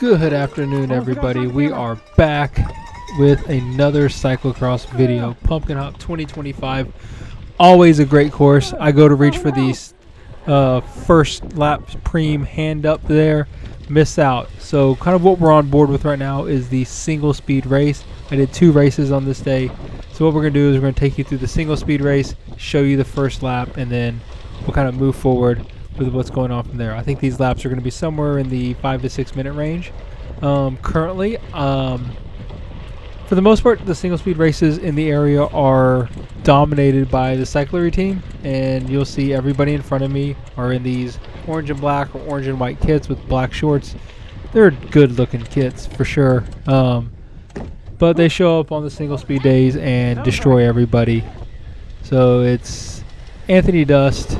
Good afternoon, everybody. We are back with another cyclocross video. Pumpkin Hop 2025. Always a great course. I go to reach for these first lap preem hand up there. Miss out. So kind of what we're on board with right now is the single speed race. I did 2 races on this day. So what we're going to do is we're going to take you through the single speed race, show you the first lap, and then we'll kind of move forward with what's going on from there. I think these laps are going to be somewhere in the 5 to 6 minute range. Currently, for the most part, the single speed races in the area are dominated by the cyclery team, and you'll see everybody in front of me are in these orange and black or orange and white kits with black shorts. They're good looking kits for sure, but they show up on the single speed days and destroy everybody. So it's Anthony Dust,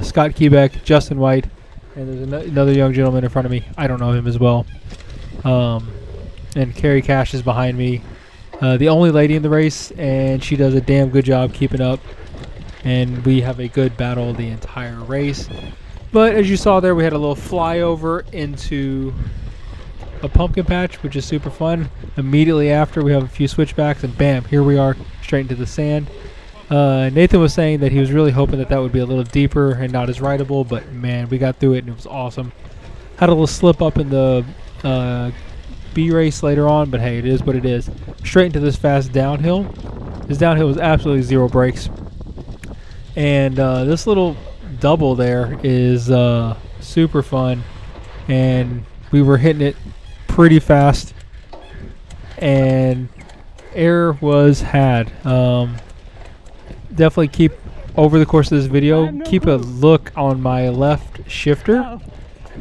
Scott Quebec, Justin White, and there's another young gentleman in front of me. I don't know him as well. And Carrie Cash is behind me, the only lady in the race, and she does a damn good job keeping up. And we have a good battle the entire race. But as you saw there, we had a little flyover into a pumpkin patch, which is super fun. Immediately after, we have a few switchbacks, and bam, here we are, straight into the sand. Nathan was saying that he was really hoping that would be a little deeper and not as rideable, but man, we got through it and it was awesome. Had a little slip up in the B race later on, but hey, it is what it is. Straight into this fast downhill. This downhill was absolutely zero brakes. And this little double there is super fun, and we were hitting it pretty fast, and air was had. Definitely keep, over the course of this video, keep a look on my left shifter,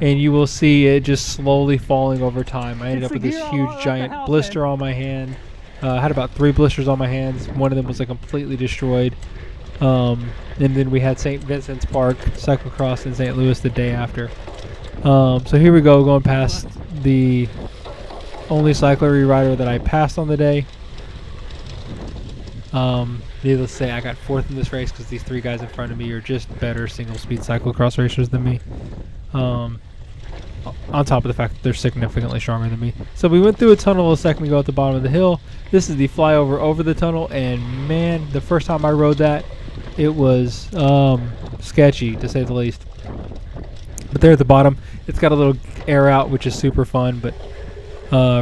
and you will see it just slowly falling over time. I ended up with this huge giant blister on my hand. I had about 3 blisters on my hands. One of them was like completely destroyed. And then we had St. Vincent's Park cyclocross in St. Louis the day after. So here we go, going past the only cyclery rider that I passed on the day. Needless to say, I got 4th in this race because these 3 guys in front of me are just better single-speed cyclocross racers than me. On top of the fact that they're significantly stronger than me. So we went through a tunnel a second ago at the bottom of the hill. This is the flyover over the tunnel, and man, the first time I rode that, it was sketchy, to say the least. But there at the bottom, it's got a little air out, which is super fun. But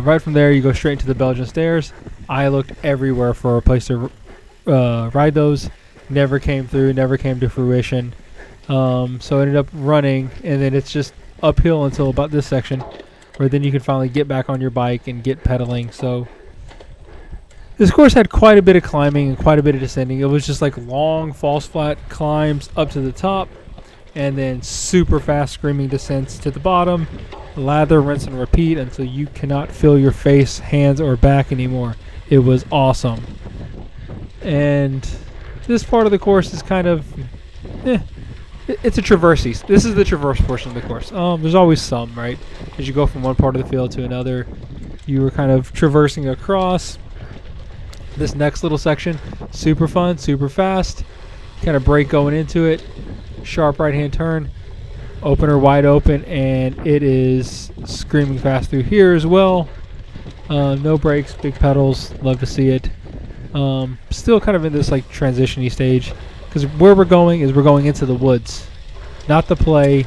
right from there, you go straight into the Belgian stairs. I looked everywhere for a place to ride those. Never came through, never came to fruition. So I ended up running, and then it's just uphill until about this section, where then you can finally get back on your bike and get pedaling. So this course had quite a bit of climbing and quite a bit of descending. It was just like long false flat climbs up to the top, and then super fast screaming descents to the bottom. Lather, rinse, and repeat until you cannot feel your face, hands, or back anymore. It was awesome. And this part of the course is kind of, it's a traversy. This is the traverse portion of the course. There's always some, right? As you go from one part of the field to another, you were kind of traversing across. This next little section, super fun, super fast. Kind of brake going into it. Sharp right-hand turn. Opener wide open, and it is screaming fast through here as well. No brakes, big pedals. Love to see it. Still kind of in this like transition-y stage, because where we're going is we're going into the woods, not the play,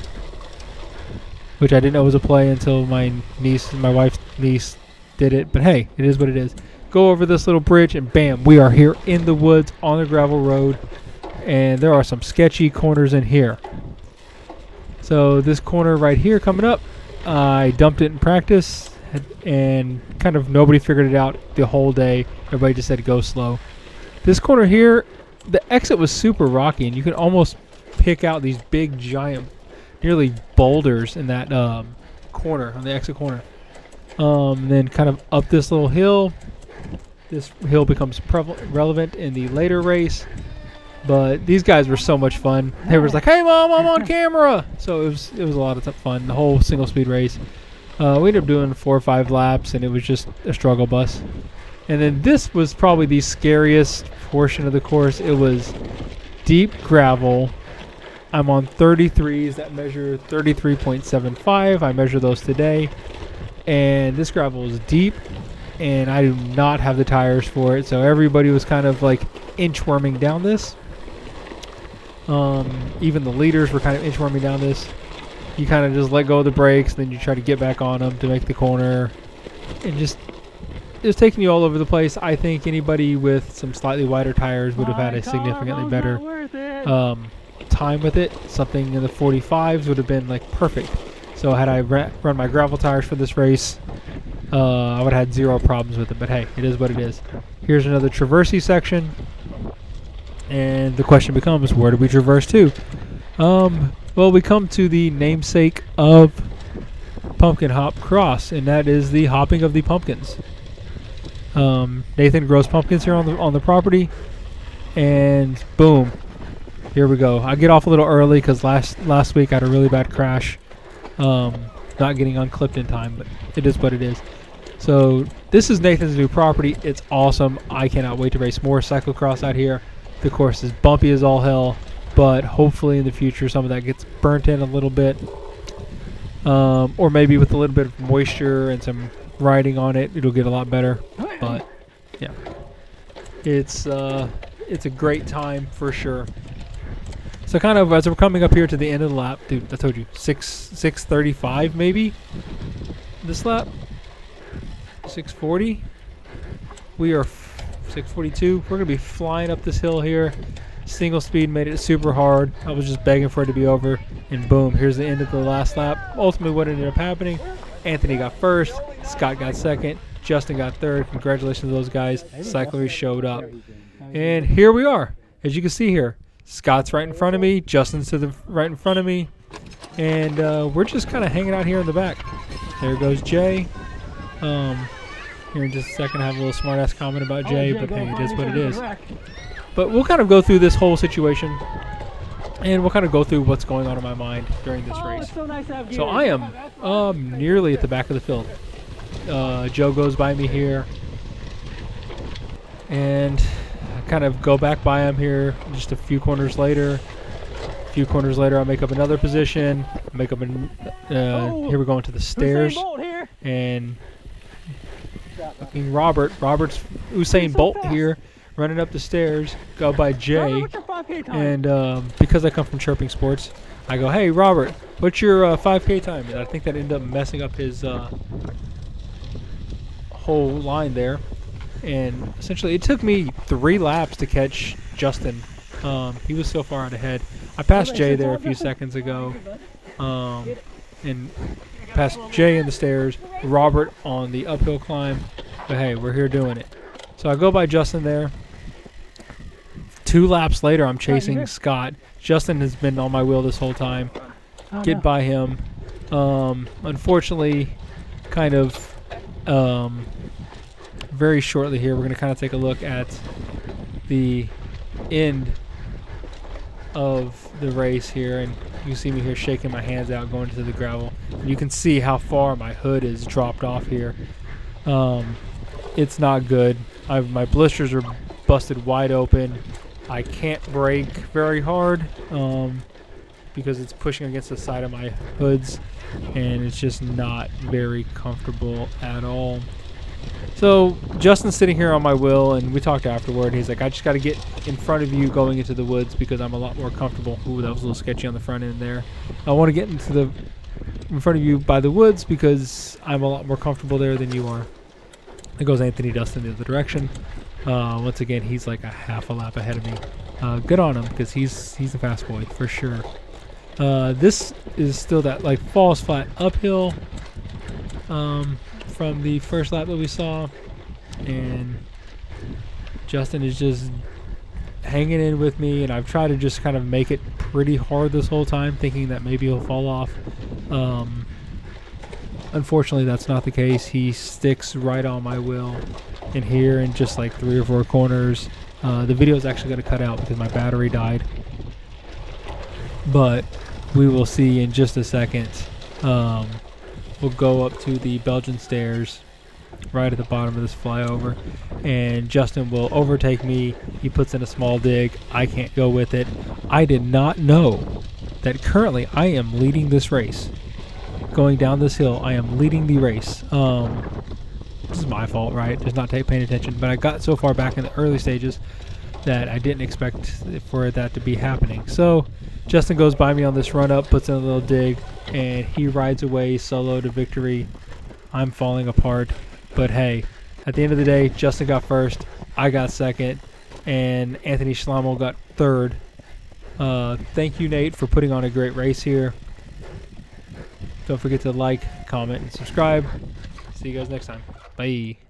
which I didn't know was a play until my wife's niece did it. But hey, it is what it is. Go over this little bridge, and bam, we are here in the woods on the gravel road, and there are some sketchy corners in here. So this corner right here coming up, I dumped it in practice, and kind of nobody figured it out the whole day. Everybody just said go slow. This corner here, the exit was super rocky, and you could almost pick out these big giant, nearly boulders in that corner, on the exit corner. Then kind of up this little hill. This hill becomes relevant in the later race. But these guys were so much fun. They were like, "Hey, Mom, I'm on camera!" So it was a lot of fun, the whole single-speed race. We ended up doing 4 or 5 laps, and it was just a struggle bus. And then this was probably the scariest portion of the course. It was deep gravel. I'm on 33s that measure 33.75. I measure those today. and this gravel was deep, and I do not have the tires for it, so everybody was kind of like inchworming down this. Even the leaders were kind of inchworming down this. You kind of just let go of the brakes, then you try to get back on them to make the corner, and just it was taking you all over the place. I think anybody with some slightly wider tires would have had a significantly better time with it. Something in the 45s would have been like perfect. So had I run my gravel tires for this race, I would have had zero problems with it. But hey, it is what it is. Here's another traversey section, and the question becomes, where do we traverse to? Well, we come to the namesake of Pumpkin Hop Cross, and that is the hopping of the pumpkins. Nathan grows pumpkins here on the property, and boom, here we go. I get off a little early because last week I had a really bad crash, not getting unclipped in time, but it is what it is. So this is Nathan's new property. It's awesome. I cannot wait to race more cyclocross out here. The course is bumpy as all hell, but hopefully in the future some of that gets burnt in a little bit, or maybe with a little bit of moisture and some riding on it, it'll get a lot better. But yeah, it's a great time for sure. So kind of as we're coming up here to the end of the lap, dude, I told you 6:35 maybe this lap, 6:40. We are 6:42. We're gonna be flying up this hill here. Single speed made it super hard. I was just begging for it to be over, and boom, here's the end of the last lap. Ultimately, what ended up happening, Anthony got first, Scott got second, Justin got third. Congratulations to those guys. Cyclery showed up. And here we are. As you can see here, Scott's right in front of me, Justin's to the right in front of me, and we're just kind of hanging out here in the back. There goes Jay. Here in just a second, I have a little smart-ass comment about Jay, but hey, it is what it is. But we'll kind of go through this whole situation, and we'll kind of go through what's going on in my mind during this race. So I am nearly at the back of the field. Joe goes by me here, and I kind of go back by him here just a few corners later. A few corners later, I make up another position. Here we're going to the stairs, and fucking Robert's Usain Bolt here, running up the stairs, go by Jay, and because I come from Chirping Sports, I go, hey Robert, what's your 5K time? And I think that ended up messing up his whole line there, and essentially it took me 3 laps to catch Justin. He was so far out ahead. I passed Jay there a few seconds ago, and passed Jay in the stairs, Robert on the uphill climb, but hey, we're here doing it. So I go by Justin there. 2 laps later, I'm chasing Scott. Justin has been on my wheel this whole time. Get by him. Unfortunately, kind of very shortly here, we're going to kind of take a look at the end of the race here, and you see me here shaking my hands out going to the gravel. And you can see how far my hood is dropped off here. It's not good. My blisters are busted wide open. I can't brake very hard because it's pushing against the side of my hoods, and it's just not very comfortable at all. So Justin's sitting here on my wheel, and we talked afterward. He's like, I just got to get in front of you going into the woods because I'm a lot more comfortable. Ooh, that was a little sketchy on the front end there. I want to get in front of you by the woods because I'm a lot more comfortable there than you are. There goes Anthony Dustin the other direction. Once again, he's like a half a lap ahead of me. Good on him because he's a fast boy for sure. This is still that like falls flat uphill from the first lap that we saw, and Justin is just hanging in with me, and I've tried to just kind of make it pretty hard this whole time, thinking that maybe he'll fall off. Unfortunately, that's not the case. He sticks right on my wheel in here in just like 3 or 4 corners. The video is actually going to cut out because my battery died, but we will see in just a second. We'll go up to the Belgian stairs right at the bottom of this flyover, and Justin will overtake me. He puts in a small dig. I can't go with it. I did not know that currently I am leading this race. going down this hill. I am leading the race. This is my fault, right? Just not paying attention. But I got so far back in the early stages that I didn't expect for that to be happening. So Justin goes by me on this run up, puts in a little dig, and he rides away solo to victory. I'm falling apart. But hey, at the end of the day, Justin got first, I got second, and Anthony Schlamo got third. Thank you, Nate, for putting on a great race here. Don't forget to like, comment, and subscribe. See you guys next time. Bye.